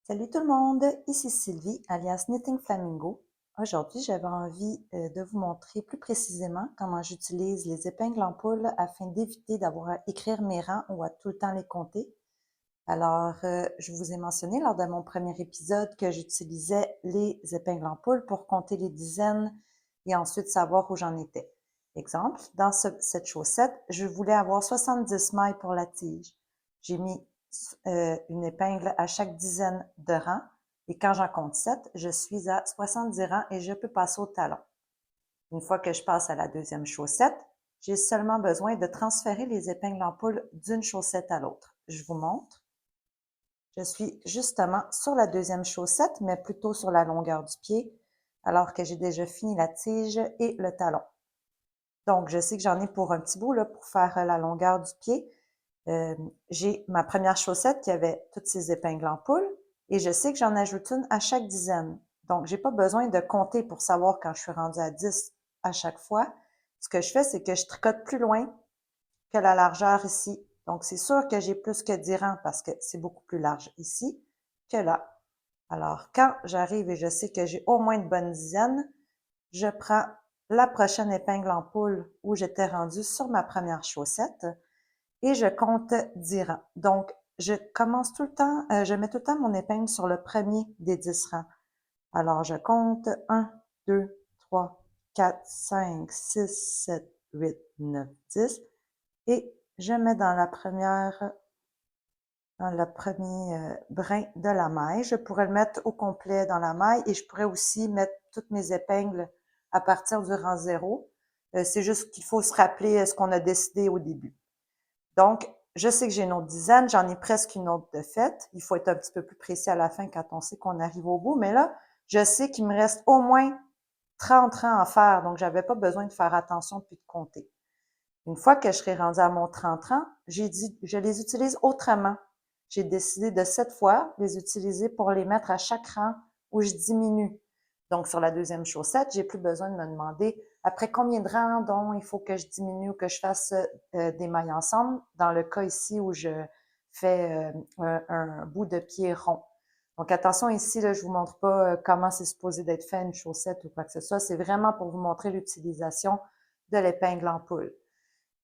Salut tout le monde, ici Sylvie, alias Knitting Flamingo. Aujourd'hui, j'avais envie de vous montrer plus précisément comment j'utilise les épingles en poule afin d'éviter d'avoir à écrire mes rangs ou à tout le temps les compter. Alors, je vous ai mentionné lors de mon premier épisode que j'utilisais les épingles en poule pour compter les dizaines et ensuite savoir où j'en étais. Exemple, dans cette chaussette, je voulais avoir 70 mailles pour la tige. J'ai mis une épingle à chaque dizaine de rangs et quand j'en compte 7, je suis à 70 rangs et je peux passer au talon. Une fois que je passe à la deuxième chaussette, j'ai seulement besoin de transférer les épingles en poule d'une chaussette à l'autre. Je vous montre. Je suis justement sur la deuxième chaussette, mais plutôt sur la longueur du pied, alors que j'ai déjà fini la tige et le talon. Donc, je sais que j'en ai pour un petit bout là, pour faire la longueur du pied. J'ai ma première chaussette qui avait toutes ces épingles en poule et je sais que j'en ajoute une à chaque dizaine. Donc, j'ai pas besoin de compter pour savoir quand je suis rendue à 10 à chaque fois. Ce que je fais, c'est que je tricote plus loin que la largeur ici. Donc, c'est sûr que j'ai plus que 10 rangs parce que c'est beaucoup plus large ici que là. Alors, quand j'arrive et je sais que j'ai au moins une bonne dizaine, je prends la prochaine épingle en poule où j'étais rendue sur ma première chaussette et je compte 10 rangs. Donc, je commence tout le temps, je mets tout le temps mon épingle sur le premier des 10 rangs. Alors, je compte 1, 2, 3, 4, 5, 6, 7, 8, 9, 10 et je mets dans le premier brin de la maille. Je pourrais le mettre au complet dans la maille et je pourrais aussi mettre toutes mes épingles à partir du rang 0. C'est juste qu'il faut se rappeler ce qu'on a décidé au début. Donc, je sais que j'ai une autre dizaine, j'en ai presque une autre de faite. Il faut être un petit peu plus précis à la fin quand on sait qu'on arrive au bout. Mais là, je sais qu'il me reste au moins 30 rangs à faire, donc j'avais pas besoin de faire attention puis de compter. Une fois que je serai rendue à mon 30 rangs, j'ai dit, je les utilise autrement. J'ai décidé de cette fois les utiliser pour les mettre à chaque rang où je diminue. Donc, sur la deuxième chaussette, j'ai plus besoin de me demander après combien de rangs dont il faut que je diminue ou que je fasse des mailles ensemble. Dans le cas ici où je fais un bout de pied rond. Donc, attention ici, là, je vous montre pas comment c'est supposé d'être fait une chaussette ou quoi que ce soit. C'est vraiment pour vous montrer l'utilisation de l'épingle en poule.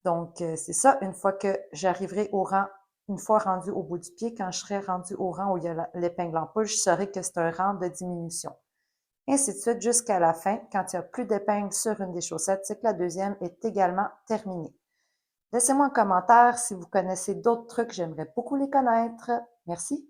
Donc, c'est ça, une fois que j'arriverai au rang, une fois rendu au bout du pied, quand je serai rendu au rang où il y a l'épingle en poule, je saurai que c'est un rang de diminution. Ainsi de suite jusqu'à la fin, quand il n'y a plus d'épingles sur une des chaussettes, c'est que la deuxième est également terminée. Laissez-moi un commentaire si vous connaissez d'autres trucs, j'aimerais beaucoup les connaître. Merci.